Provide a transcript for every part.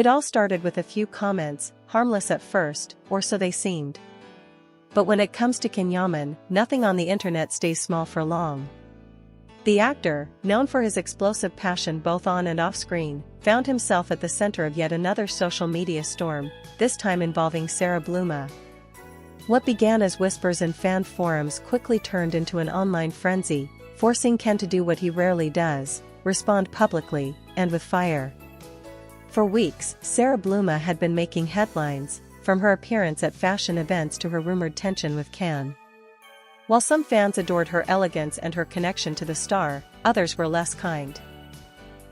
It all started with a few comments, harmless at first, or so they seemed. But when it comes to Yaman, nothing on the internet stays small for long. The actor, known for his explosive passion both on and off screen, found himself at the center of yet another social media storm, this time involving Sara Bluma. What began as whispers in fan forums quickly turned into an online frenzy, forcing Ken to do what he rarely does, respond publicly, and with fire. For weeks, Sara Bluma had been making headlines, from her appearance at fashion events to her rumored tension with Ken. While some fans adored her elegance and her connection to the star, others were less kind.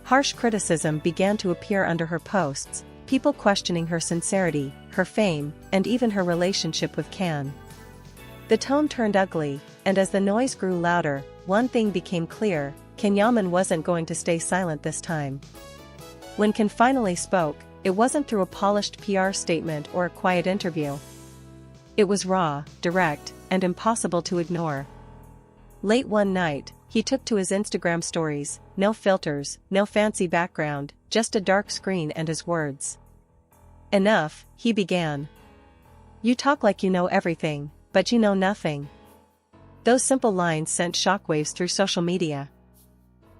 Harsh criticism began to appear under her posts, people questioning her sincerity, her fame, and even her relationship with Ken. The tone turned ugly, and as the noise grew louder, one thing became clear: Yaman wasn't going to stay silent this time. When Ken finally spoke, it wasn't through a polished PR statement or a quiet interview. It was raw, direct, and impossible to ignore. Late one night, he took to his Instagram stories, no filters, no fancy background, just a dark screen and his words. "Enough," he began. "You talk like you know everything, but you know nothing." Those simple lines sent shockwaves through social media.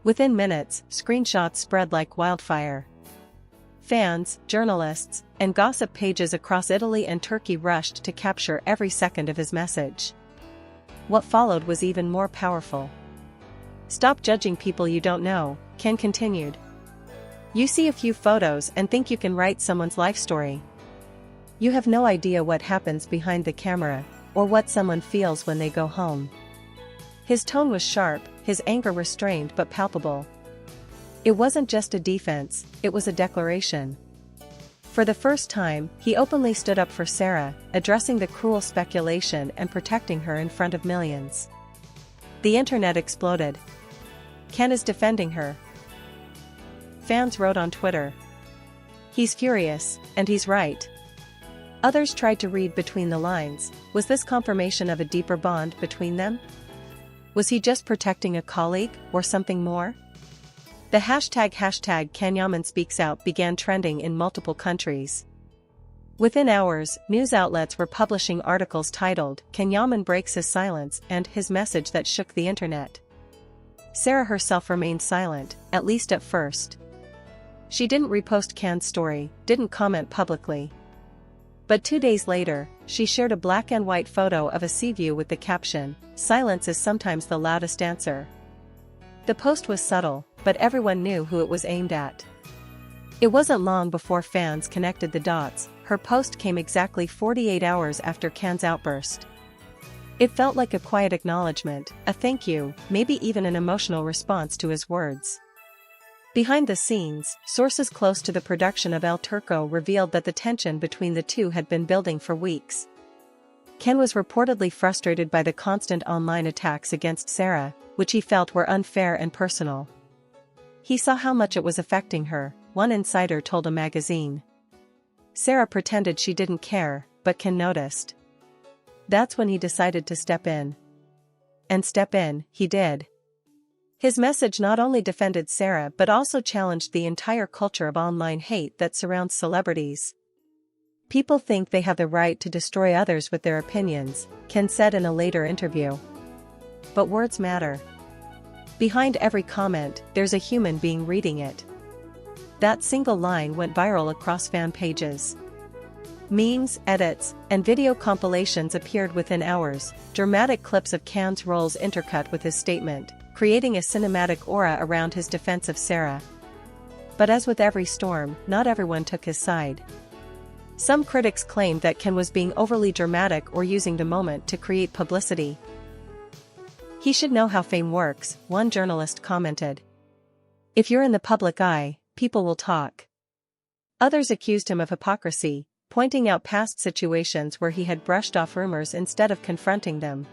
Within minutes, screenshots spread like wildfire. Fans, journalists, and gossip pages across Italy and Turkey rushed to capture every second of his message. What followed was even more powerful. "Stop judging people you don't know," Ken continued. "You see a few photos and think you can write someone's life story. You have no idea what happens behind the camera, or what someone feels when they go home." His tone was sharp, his anger restrained but palpable. It wasn't just a defense, it was a declaration. For the first time, he openly stood up for Sara, addressing the cruel speculation and protecting her in front of millions. The internet exploded. "Ken is defending her." Fans wrote on Twitter. "He's furious, and he's right." Others tried to read between the lines. Was this confirmation of a deeper bond between them? Was he just protecting a colleague, or something more? The hashtag Yaman Speaks Out began trending in multiple countries. Within hours, news outlets were publishing articles titled "Yaman Breaks His Silence" and "His Message That Shook the Internet." Sara herself remained silent, at least at first. She didn't repost Ken's story, didn't comment publicly. But 2 days later, she shared a black and white photo of a sea view with the caption, "Silence is sometimes the loudest answer." The post was subtle, but everyone knew who it was aimed at. It wasn't long before fans connected the dots. Her post came exactly 48 hours after Ken's outburst. It felt like a quiet acknowledgement, a thank you, maybe even an emotional response to his words. Behind the scenes, sources close to the production of El Turco revealed that the tension between the two had been building for weeks. Ken was reportedly frustrated by the constant online attacks against Sara, which he felt were unfair and personal. He saw how much it was affecting her, one insider told a magazine. Sara pretended she didn't care, but Ken noticed. That's when he decided to step in. And step in, he did. His message not only defended Sara but also challenged the entire culture of online hate that surrounds celebrities. "People think they have the right to destroy others with their opinions," Ken said in a later interview. But words matter. Behind every comment, there's a human being reading it. That single line went viral across fan pages. Memes, edits, and video compilations appeared within hours, dramatic clips of Ken's roles intercut with his statement, creating a cinematic aura around his defense of Sara. But as with every storm, not everyone took his side. Some critics claimed that Ken was being overly dramatic or using the moment to create publicity. "He should know how fame works," one journalist commented. "If you're in the public eye, people will talk." Others accused him of hypocrisy, pointing out past situations where he had brushed off rumors instead of confronting them.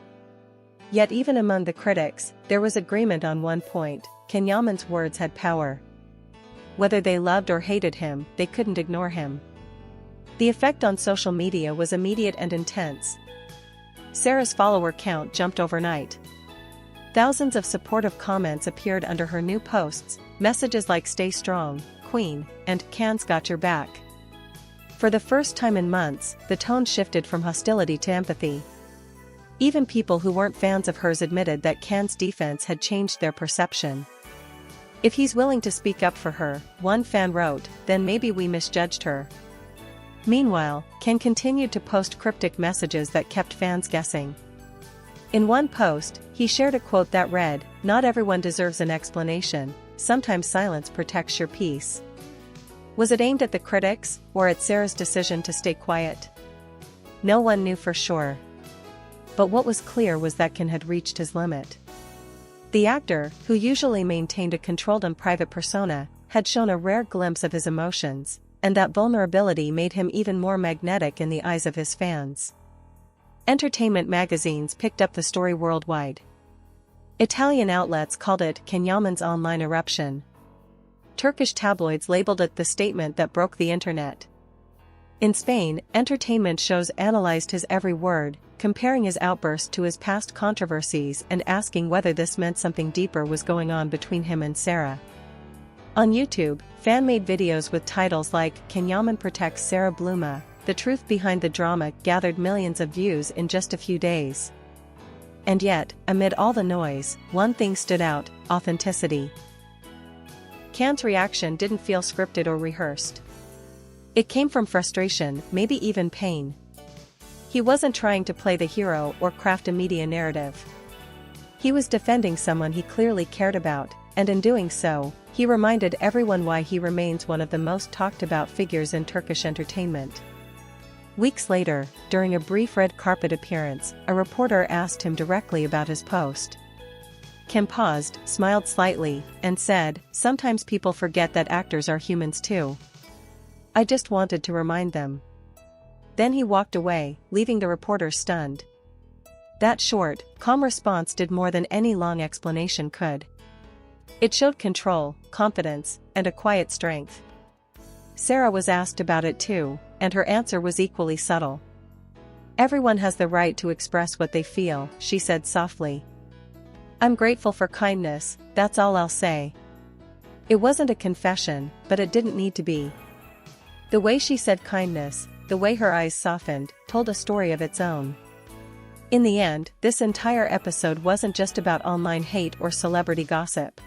Yet even among the critics, there was agreement on one point: Yaman's words had power. Whether they loved or hated him, they couldn't ignore him. The effect on social media was immediate and intense. Sara's follower count jumped overnight. Thousands of supportive comments appeared under her new posts, messages like "Stay strong, Queen," and "Ken's got your back." For the first time in months, the tone shifted from hostility to empathy. Even people who weren't fans of hers admitted that Can's defense had changed their perception. "If he's willing to speak up for her," one fan wrote, "then maybe we misjudged her." Meanwhile, Can continued to post cryptic messages that kept fans guessing. In one post, he shared a quote that read, "Not everyone deserves an explanation, sometimes silence protects your peace." Was it aimed at the critics, or at Sara's decision to stay quiet? No one knew for sure. But what was clear was that Can had reached his limit. The actor, who usually maintained a controlled and private persona, had shown a rare glimpse of his emotions, and that vulnerability made him even more magnetic in the eyes of his fans. Entertainment magazines picked up the story worldwide. Italian outlets called it Yaman's online eruption. Turkish tabloids labeled it the statement that broke the internet. In Spain, entertainment shows analyzed his every word, comparing his outburst to his past controversies and asking whether this meant something deeper was going on between him and Sara. On YouTube, fan-made videos with titles like "Can Yaman protect Sara Bluma?" The truth behind the drama gathered millions of views in just a few days. And yet, amid all the noise, one thing stood out: authenticity. Can's reaction didn't feel scripted or rehearsed. It came from frustration, maybe even pain. He wasn't trying to play the hero or craft a media narrative. He was defending someone he clearly cared about, and in doing so, he reminded everyone why he remains one of the most talked about figures in Turkish entertainment. Weeks later, during a brief red carpet appearance, a reporter asked him directly about his post. Can paused, smiled slightly, and said, "Sometimes people forget that actors are humans too. I just wanted to remind them." Then he walked away, leaving the reporter stunned. That short, calm response did more than any long explanation could. It showed control, confidence, and a quiet strength. Sara was asked about it too, and her answer was equally subtle. "Everyone has the right to express what they feel," she said softly. "I'm grateful for kindness, that's all I'll say." It wasn't a confession, but it didn't need to be. The way she said kindness, the way her eyes softened, told a story of its own. In the end, this entire episode wasn't just about online hate or celebrity gossip.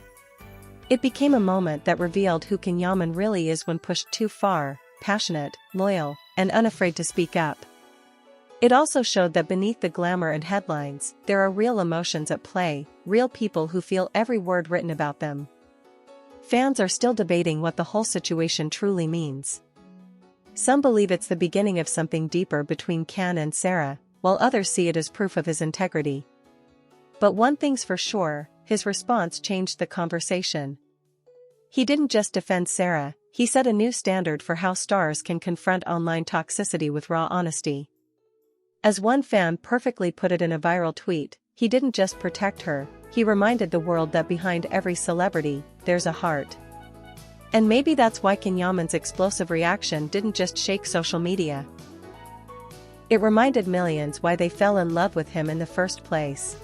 It became a moment that revealed who Can Yaman really is when pushed too far: passionate, loyal, and unafraid to speak up. It also showed that beneath the glamour and headlines, there are real emotions at play, real people who feel every word written about them. Fans are still debating what the whole situation truly means. Some believe it's the beginning of something deeper between Can and Sara, while others see it as proof of his integrity. But one thing's for sure, his response changed the conversation. He didn't just defend Sara, he set a new standard for how stars can confront online toxicity with raw honesty. As one fan perfectly put it in a viral tweet, he didn't just protect her, he reminded the world that behind every celebrity, there's a heart. And maybe that's why Can Yaman's explosive reaction didn't just shake social media. It reminded millions why they fell in love with him in the first place.